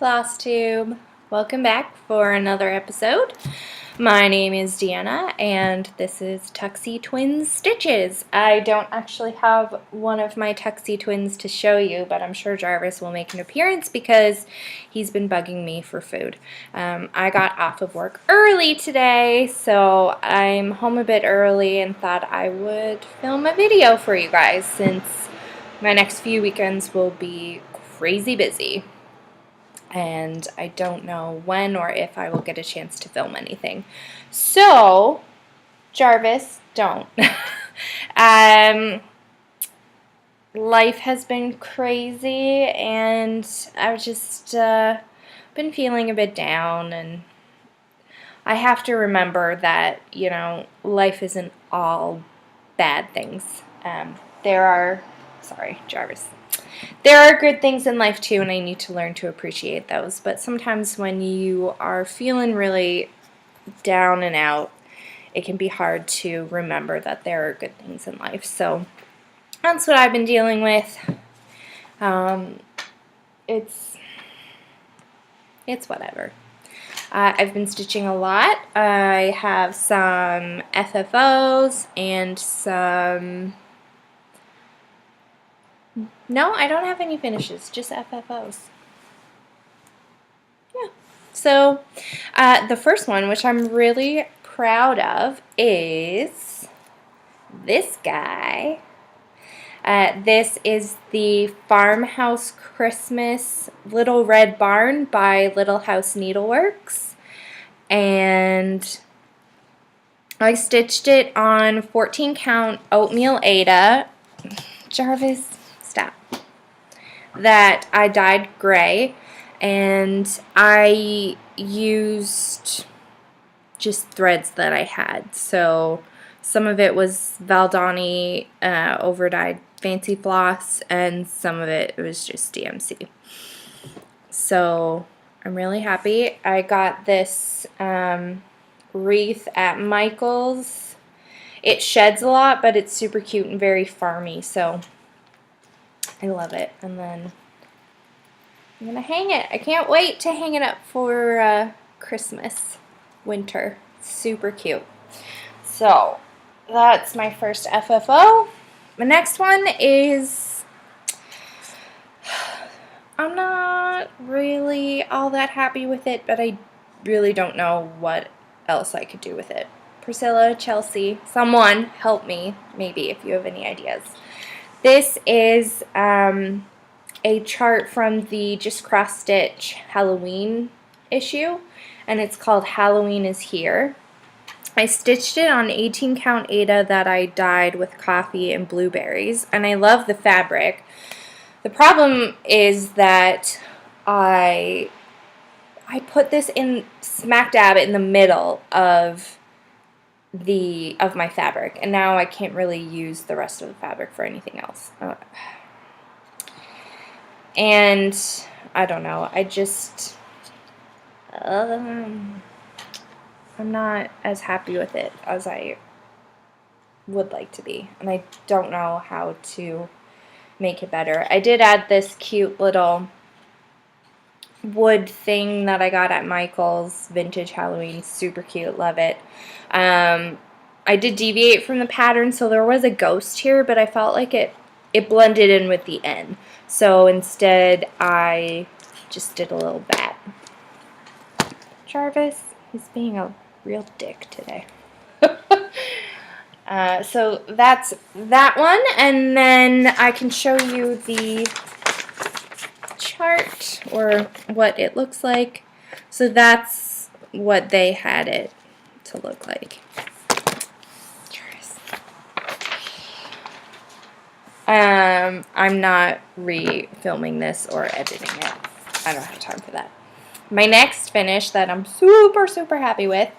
Flosstube. Welcome back for another episode. My name is Deanna and this is Tuxie Twins Stitches. I don't actually have one of my Tuxie twins to show you, but I'm sure Jarvis will make an appearance because he's been bugging me for food. I got off of work early today, so I'm home a bit early and thought I would film a video for you guys since my next few weekends will be crazy busy. And I don't know when or if I will get a chance to film anything. So, Jarvis, don't. Life has been crazy, and I've just been feeling a bit down, and I have to remember that, you know, life isn't all bad things. Sorry, Jarvis. There are good things in life too, and I need to learn to appreciate those. But sometimes when you are feeling really down and out, it can be hard to remember that there are good things in life. So that's what I've been dealing with. It's whatever. I've been stitching a lot. I have some FFOs and some... No, I don't have any finishes, just FFOs. Yeah. So, the first one, which I'm really proud of, is this guy. This is the Farmhouse Christmas Little Red Barn by Little House Needleworks. And I stitched it on 14 count oatmeal Aida. Jarvis, stop. That I dyed gray, and I used just threads that I had. So some of it was Valdani overdyed fancy floss, and some of it was just DMC. So I'm really happy. I got this wreath at Michael's. It sheds a lot, but it's super cute and very farmy, so I love it. And then I'm going to hang it. I can't wait to hang it up for Christmas, winter. Super cute. So that's my first FFO. The next one is, I'm not really all that happy with it, but I really don't know what else I could do with it. Priscilla, Chelsea, someone help me, maybe, if you have any ideas. This is a chart from the Just Cross Stitch Halloween issue, and it's called Halloween is Here. I stitched it on 18 count Aida that I dyed with coffee and blueberries, and I love the fabric. The problem is that I put this in smack dab in the middle of my fabric, and now I can't really use the rest of the fabric for anything else. And I don't know, I just I'm not as happy with it as I would like to be, and I don't know how to make it better. I did add this cute little wood thing that I got at Michael's, vintage Halloween, super cute, love it. I did deviate from the pattern, so there was a ghost here, but I felt like it blended in with the N. So instead, I just did a little bat. Jarvis is being a real dick today. So that's that one, and then I can show you the chart, or what it looks like. So that's what they had it to look like. I'm not re-filming this or editing it. I don't have time for that. My next finish that I'm super, super happy with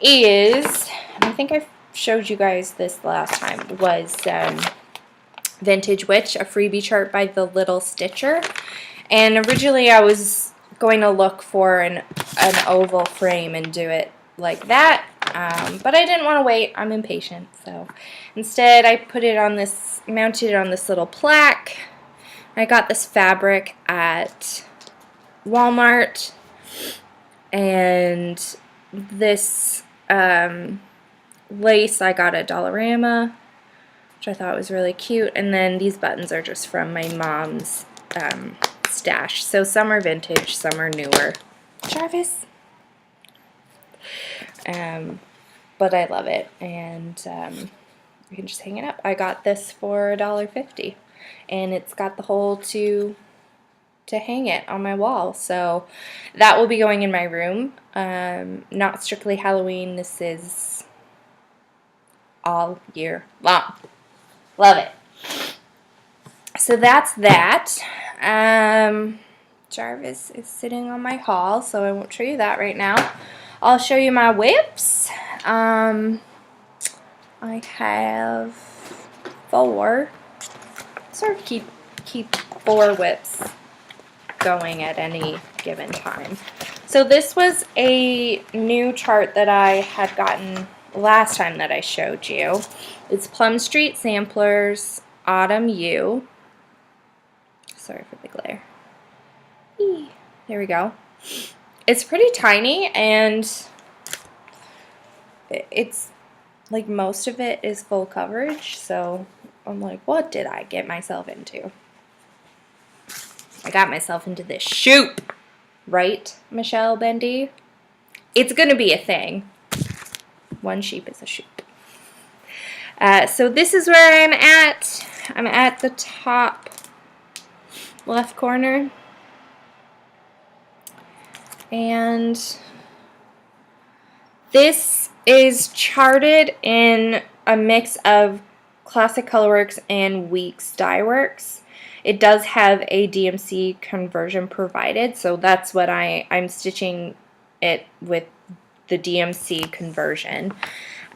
is, and I think I showed you guys this last time, was Vintage Witch, a freebie chart by the Little Stitcher. And originally I was going to look for an oval frame and do it like that, but I didn't want to wait. I'm impatient, so instead I put it on this, mounted it on this little plaque. I got this fabric at Walmart, and this lace I got at Dollarama, which I thought was really cute, and then these buttons are just from my mom's stash. So some are vintage, some are newer. Jarvis. But I love it, and you can just hang it up. I got this for $1.50, and it's got the hole to hang it on my wall. So that will be going in my room. Not strictly Halloween. This is all year long. Love it. So that's that. Jarvis is sitting on my haul, so I won't show you that right now. I'll show you my whips. I have 4. Sort of keep 4 whips going at any given time. So this was a new chart that I had gotten last time that I showed you. It's Plum Street Samplers Autumn U. Sorry for the glare. Eee. There we go. It's pretty tiny, and it's like most of it is full coverage, so I'm like, what did I get myself into? I got myself into this shoot, right, Michelle Bendy? It's gonna be a thing. One sheep is a shoot. So this is where I'm at. I'm at the top left corner. And this is charted in a mix of Classic Colorworks and Weeks Dye Works. It does have a DMC conversion provided, so that's what I'm stitching it with, the DMC conversion.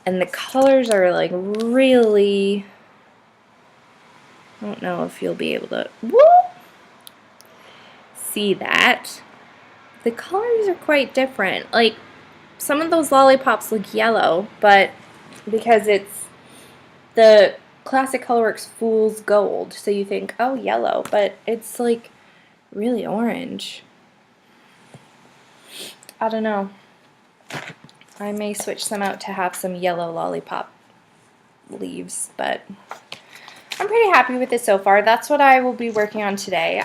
And the colors are like really, I don't know if you'll be able to see that. The colors are quite different. Like, some of those lollipops look yellow, but because it's the Classic Colorworks Fool's Gold, so you think, oh, yellow, but it's like really orange. I don't know. I may switch some out to have some yellow lollipop leaves, but I'm pretty happy with this so far. That's what I will be working on today.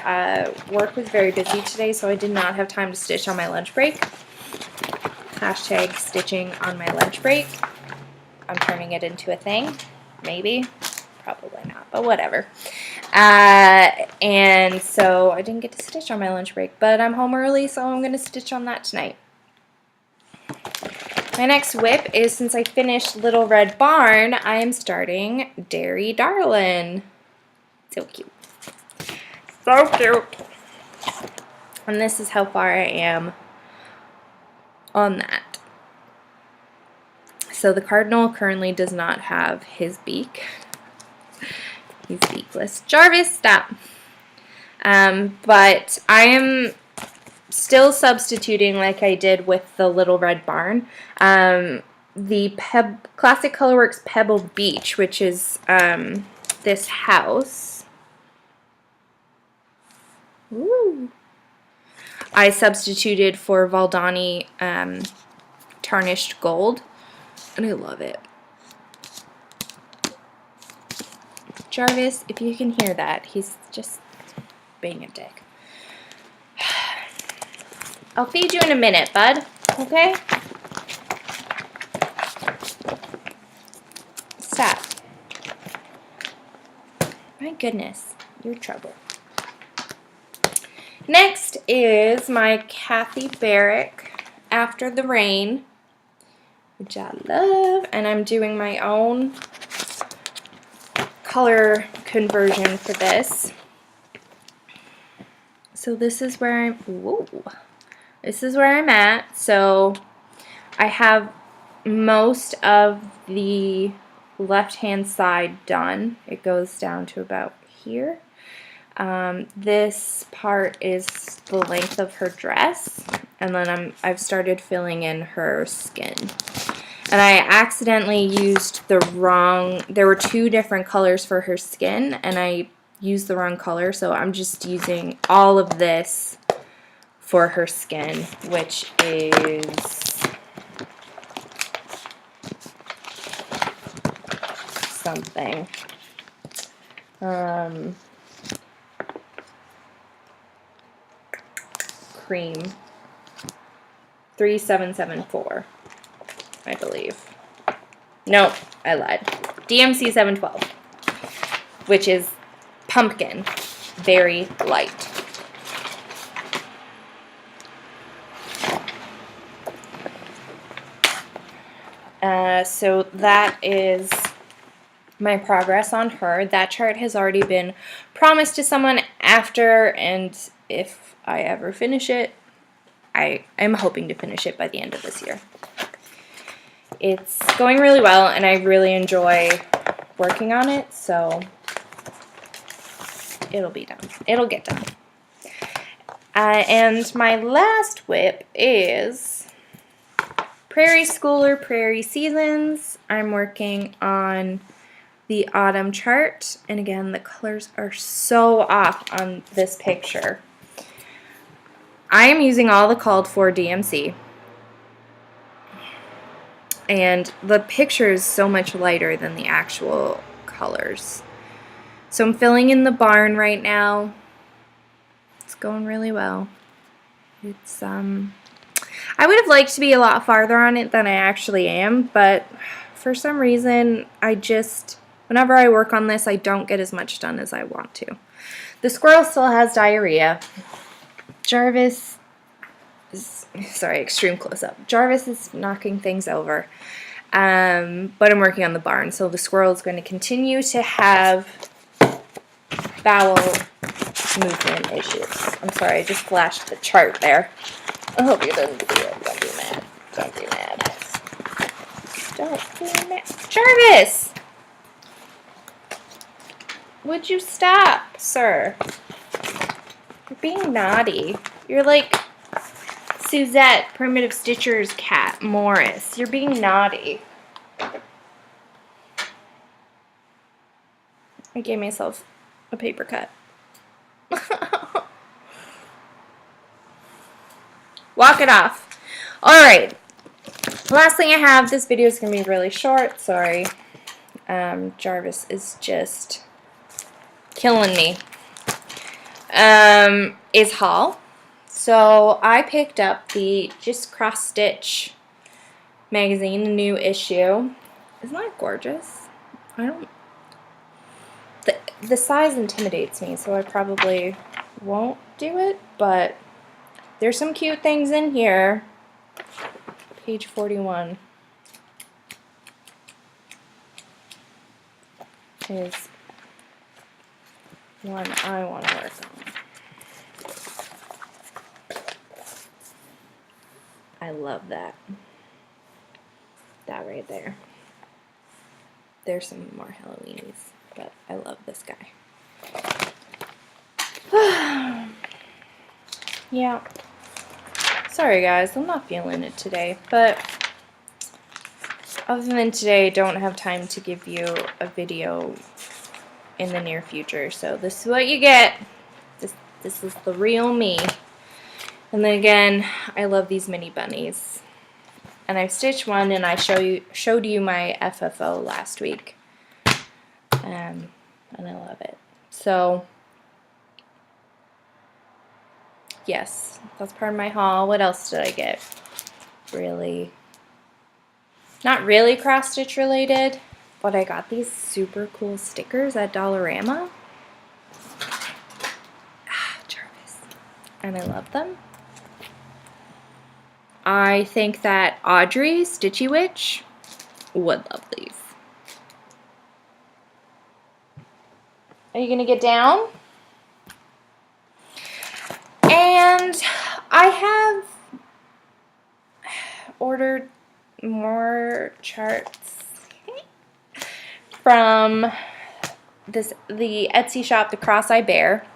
Work was very busy today, so I did not have time to stitch on my lunch break. Hashtag stitching on my lunch break. I'm turning it into a thing. Maybe. Probably not, but whatever. And so I didn't get to stitch on my lunch break, but I'm home early, so I'm going to stitch on that tonight. My next whip is, since I finished Little Red Barn, I am starting Dairy Darlin'. So cute. So cute. And this is how far I am on that. So the cardinal currently does not have his beak. He's beakless. Jarvis, stop. But I am still substituting like I did with the Little Red Barn. The Classic Colorworks Pebble Beach, which is this house. Ooh. I substituted for Valdani Tarnished Gold, and I love it. Jarvis, if you can hear that, he's just being a dick. I'll feed you in a minute, bud. Okay? Stop. My goodness, you're trouble. Next is my Kathy Barrick After the Rain, which I love, and I'm doing my own color conversion for this. So this is where I'm, whoa, this is where I'm at. So I have most of the left-hand side done. It goes down to about here. This part is the length of her dress, and then I've started filling in her skin. And I accidentally used the wrong, there were 2 different colors for her skin, and I used the wrong color, so I'm just using all of this for her skin, which is something. Cream 3774, I believe. Nope, I lied. DMC 712, which is pumpkin, very light. So that is my progress on her. That chart has already been promised to someone after, and if I ever finish it, I am hoping to finish it by the end of this year. It's going really well, and I really enjoy working on it, so it'll be done. It'll get done. And my last whip is Prairie Schooler Prairie Seasons. I'm working on the autumn chart, and again, the colors are so off on this picture. I am using all the called for DMC, and the picture is so much lighter than the actual colors. So I'm filling in the barn right now. It's going really well. It's I would have liked to be a lot farther on it than I actually am, but for some reason, whenever I work on this, I don't get as much done as I want to. The squirrel still has diarrhea. Jarvis is, sorry, extreme close-up. Jarvis is knocking things over, but I'm working on the barn, so the squirrel is going to continue to have bowel movement issues. I'm sorry, I just flashed the chart there. I hope you didn't see it. Don't be mad. Don't be mad. Don't be mad. Jarvis! Would you stop, sir? You're being naughty. You're like Suzette, Primitive Stitcher's cat, Morris. You're being naughty. I gave myself a paper cut. Walk it off. Alright. Last thing I have, this video is going to be really short. Sorry. Jarvis is just killing me. Is haul. So I picked up the Just Cross Stitch magazine, the new issue. Isn't that gorgeous? The size intimidates me, so I probably won't do it, but there's some cute things in here. Page 41 is one I want to work on. I love that. That right there. There's some more Halloweenies, but I love this guy. Yeah. Sorry guys, I'm not feeling it today, but other than today, I don't have time to give you a video in the near future, so this is what you get. This is the real me. And then again, I love these mini bunnies. And I've stitched one, and I showed you my FFO last week. And I love it. So yes, that's part of my haul. What else did I get? Not really cross stitch related, but I got these super cool stickers at Dollarama. Jarvis. And I love them. I think that Audrey, Stitchy Witch, would love these. Are you gonna get down? And I have ordered more charts from the Etsy shop, the Cross-Eye Bear.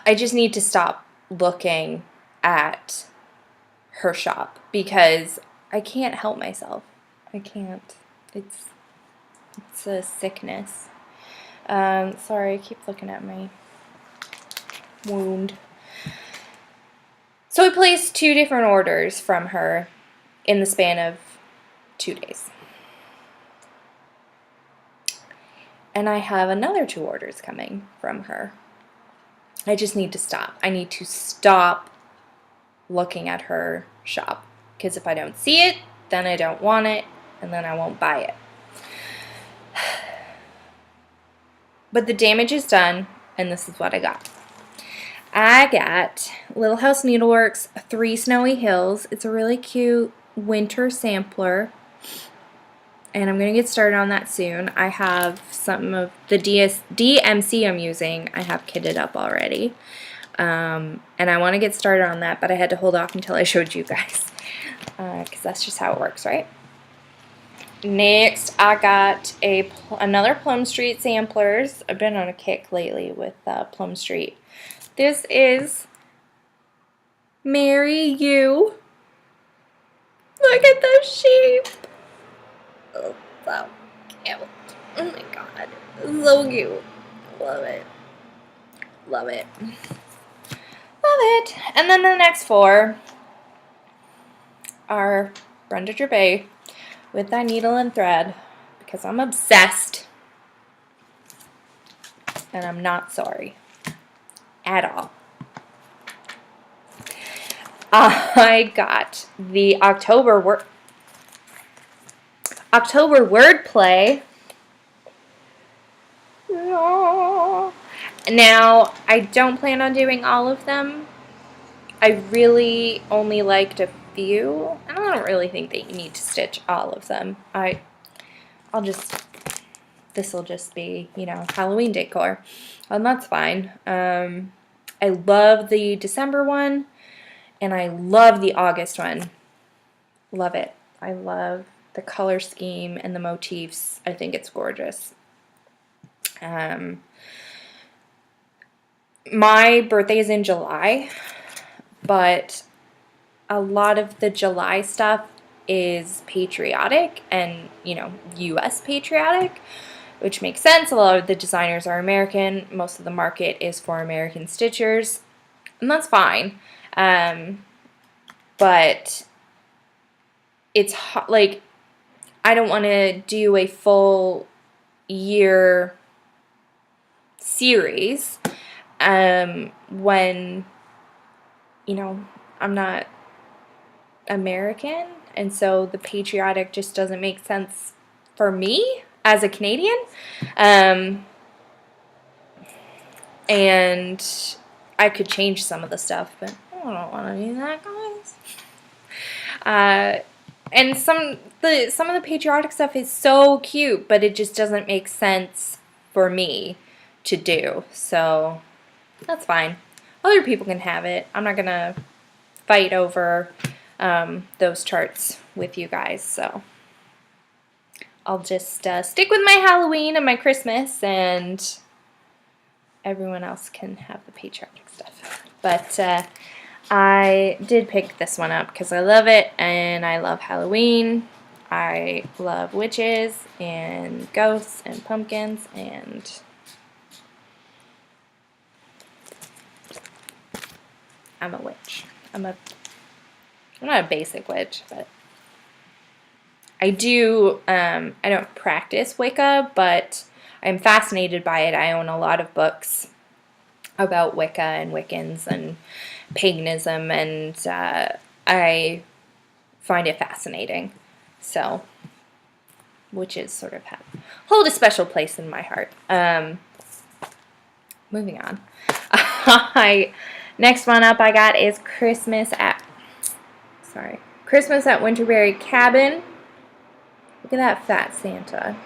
I just need to stop looking at her shop because I can't help myself. I can't. It's a sickness. Sorry, I keep looking at my wound. So I placed 2 different orders from her in the span of 2 days. And I have another 2 orders coming from her. I just need to stop. I need to stop looking at her shop. Because if I don't see it, then I don't want it, and then I won't buy it. But the damage is done, and this is what I got. I got Little House Needleworks 3 Snowy Hills. It's a really cute winter sampler, and I'm going to get started on that soon. I have some of the DMC I'm using. I have kitted up already, and I want to get started on that, but I had to hold off until I showed you guys, because that's just how it works, right? Next, I got another Plum Street samplers. I've been on a kick lately with Plum Street. This is Marry You. Look at the sheep. Oh, so cute. Oh my god. So cute. Love it. Love it. Love it. And then the next 4 are Brenda Gervais with that needle and thread, because I'm obsessed, and I'm not sorry at all. I got the October wordplay. Now, I don't plan on doing all of them. I really only liked a few, and I don't really think that you need to stitch all of them. This will just be, you know, Halloween decor, and that's fine. I love the December one, and I love the August one. Love it. I love the color scheme and the motifs. I think it's gorgeous. My birthday is in July, but a lot of the July stuff is patriotic and, you know, U.S. patriotic, which makes sense. A lot of the designers are American. Most of the market is for American stitchers, and that's fine. But it's like, I don't want to do a full year series when, you know, I'm not American, and so the patriotic just doesn't make sense for me as a Canadian. And I could change some of the stuff, but I don't want to do that, guys. And some of the patriotic stuff is so cute, but it just doesn't make sense for me to do. So that's fine. Other people can have it. I'm not gonna fight over those charts with you guys. So I'll just stick with my Halloween and my Christmas, and everyone else can have the patriotic stuff. But I did pick this one up because I love it, and I love Halloween. I love witches and ghosts and pumpkins, and I'm a witch. I'm not a basic witch, but I don't practice Wicca, but I'm fascinated by it. I own a lot of books about Wicca and Wiccans and paganism, and I find it fascinating. So witches sort of hold a special place in my heart. Moving on. Next one up I got is Christmas at Winterberry Cabin. Look at that fat Santa.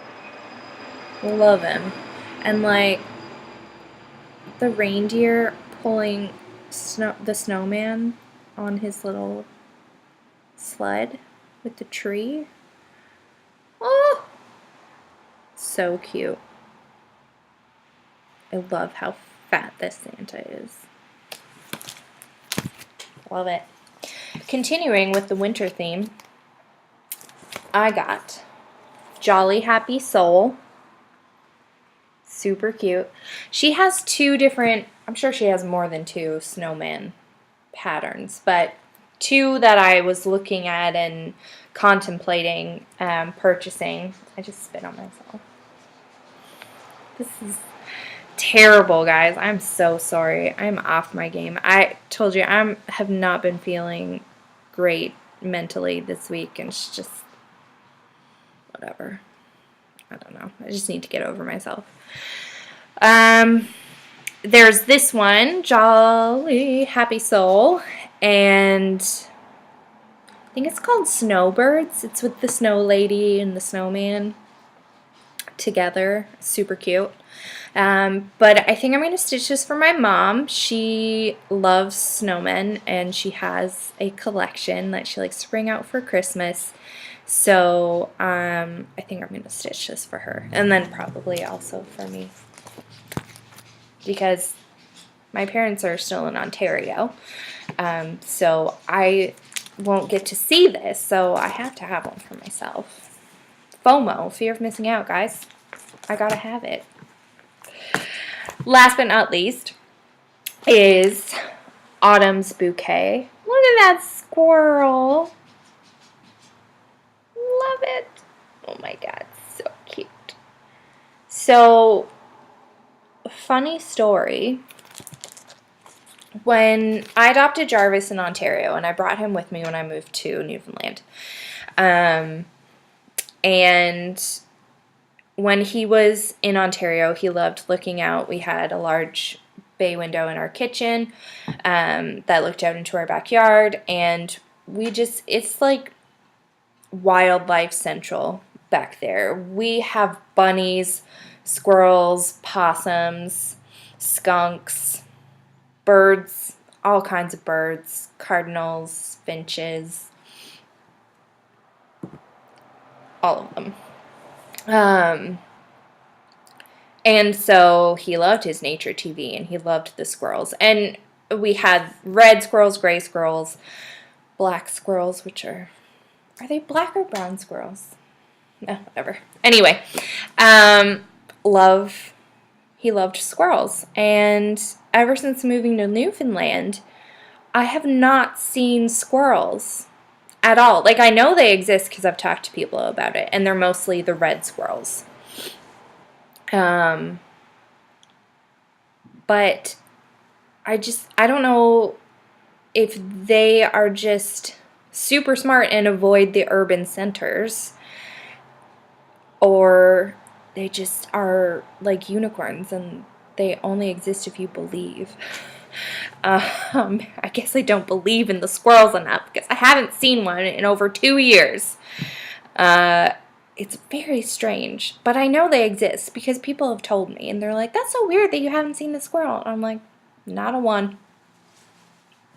Love him. And like the reindeer pulling the snowman on his little sled with the tree. Oh, so cute. I love how fat this Santa is. Love it. Continuing with the winter theme, I got Jolly Happy Soul Super cute. She has two different, I'm sure she has more than two snowman patterns, but two that I was looking at and contemplating purchasing. I just spit on myself. This is terrible, guys. I'm so sorry. I'm off my game. I told you I have not been feeling great mentally this week, and it's just whatever. I don't know. I just need to get over myself. There's this one, Jolly Happy Soul, and I think it's called Snowbirds. It's with the snow lady and the snowman together. Super cute. But I think I'm going to stitch this for my mom. She loves snowmen, and she has a collection that she likes to bring out for Christmas. So I think I'm going to stitch this for her, and then probably also for me, because my parents are still in Ontario, so I won't get to see this, so I have to have one for myself. FOMO, fear of missing out, guys. I gotta have it. Last but not least is Autumn's Bouquet. Look at that squirrel. Love it. Oh my god, so cute. So, funny story. When I adopted Jarvis in Ontario, and I brought him with me when I moved to Newfoundland, and when he was in Ontario, he loved looking out. We had a large bay window in our kitchen that looked out into our backyard, and it's like wildlife central back there. We have bunnies, squirrels, possums, skunks, birds, all kinds of birds, cardinals, finches, all of them. And so he loved his nature TV, and he loved the squirrels. And we had red squirrels, gray squirrels, black squirrels, which are they black or brown squirrels? No, whatever. Anyway, he loved squirrels. And ever since moving to Newfoundland, I have not seen squirrels at all. Like, I know they exist because I've talked to people about it, and they're mostly the red squirrels. But I don't know if they are just super smart and avoid the urban centers, or they just are like unicorns and they only exist if you believe. I guess I don't believe in the squirrels enough because I haven't seen one in over 2 years. It's very strange, but I know they exist because people have told me, and they're like, that's so weird that you haven't seen the squirrel. And I'm like, not a one.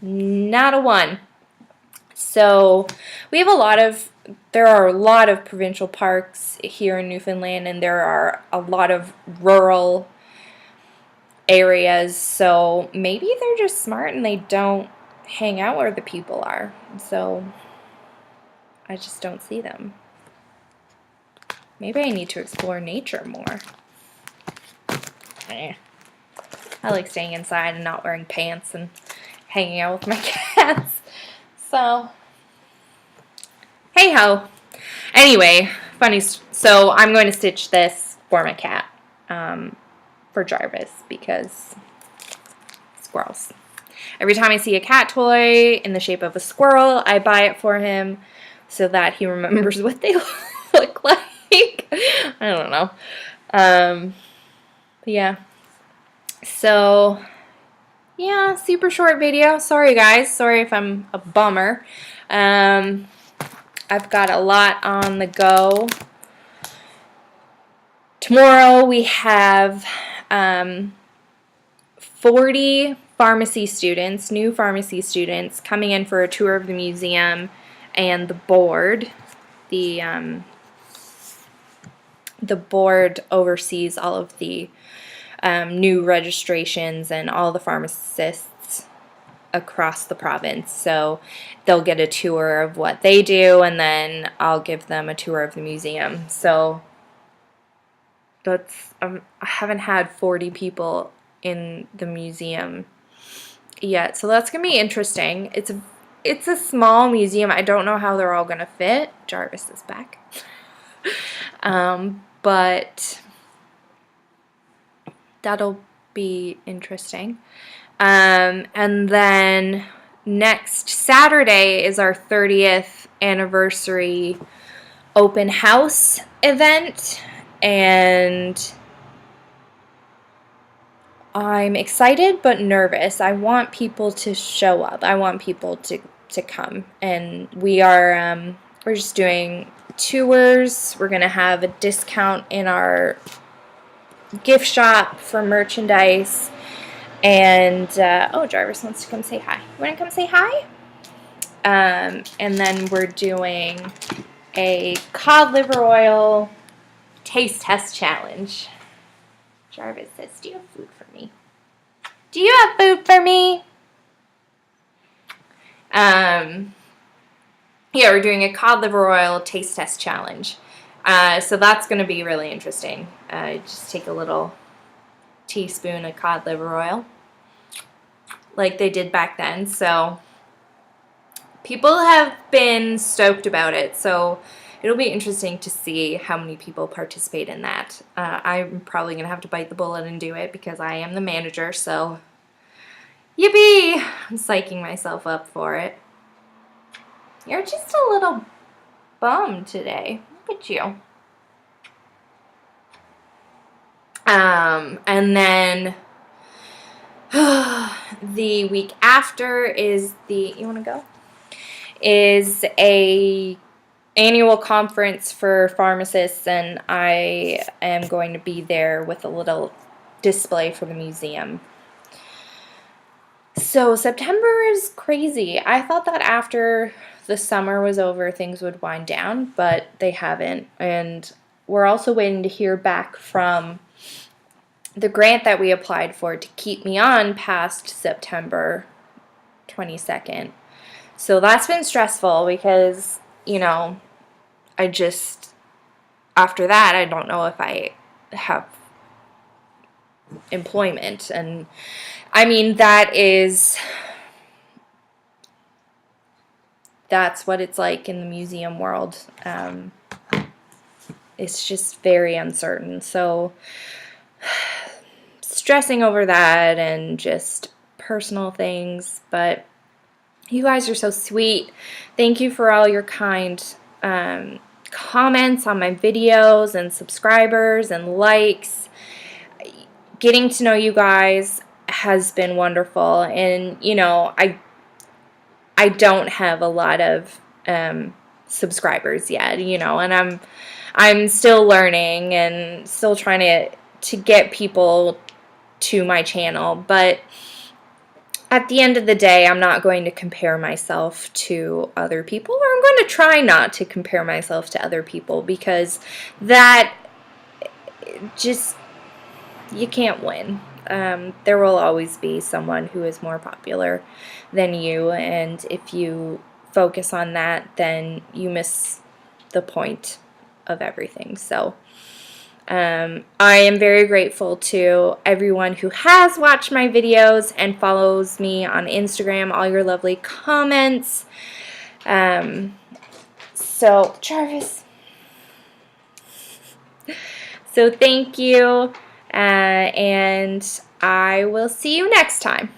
Not a one. So there are a lot of provincial parks here in Newfoundland, and there are a lot of rural areas, so maybe they're just smart and they don't hang out where the people are. So I just don't see them. Maybe I need to explore nature more. I like staying inside and not wearing pants and hanging out with my cats. So, hey ho. Anyway, so I'm going to stitch this for my cat, for Jarvis, because squirrels. Every time I see a cat toy in the shape of a squirrel, I buy it for him so that he remembers what they look like. I don't know. But yeah. So, yeah, super short video. Sorry, guys. Sorry if I'm a bummer. I've got a lot on the go. Tomorrow we have 40 pharmacy students, new pharmacy students, coming in for a tour of the museum, and the board. The board oversees all of the new registrations and all the pharmacists across the province. So they'll get a tour of what they do, and then I'll give them a tour of the museum. So that's I haven't had 40 people in the museum yet, so that's gonna be interesting. It's a small museum. I don't know how they're all gonna fit. Jarvis is back. But that'll be interesting. And then next Saturday is our 30th anniversary open house event, and I'm excited but nervous. I want people to show up. I want people to come, and we're just doing tours. We're gonna have a discount in our gift shop for merchandise, and oh, Jarvis wants to come say hi. You want to come say hi? And then we're doing a cod liver oil taste test challenge. Jarvis says, do you have food for me? Do you have food for me? Yeah, we're doing a cod liver oil taste test challenge. So that's going to be really interesting. Just take a little teaspoon of cod liver oil like they did back then. So people have been stoked about it. So it'll be interesting to see how many people participate in that. I'm probably going to have to bite the bullet and do it because I am the manager. So yippee! I'm psyching myself up for it. You're just a little bummed today. Look at you. And then the week after is you want to go? Is a annual conference for pharmacists, and I am going to be there with a little display for the museum. So September is crazy. I thought that after the summer was over, things would wind down, but they haven't. And we're also waiting to hear back from the grant that we applied for to keep me on past September 22nd. So that's been stressful because, you know, after that, I don't know if I have employment. And I mean, that's what it's like in the museum world. It's just very uncertain. So stressing over that and just personal things, but you guys are so sweet. Thank you for all your kind comments on my videos and subscribers and likes. Getting to know you guys has been wonderful, and you know, I don't have a lot of subscribers yet, you know, and I'm still learning and still trying to get people to my channel, but at the end of the day, I'm not going to compare myself to other people, or I'm going to try not to compare myself to other people, because that just, you can't win. There will always be someone who is more popular than you, and if you focus on that, then you miss the point of everything. So I am very grateful to everyone who has watched my videos and follows me on Instagram, all your lovely comments. So, Jarvis. So thank you, and I will see you next time.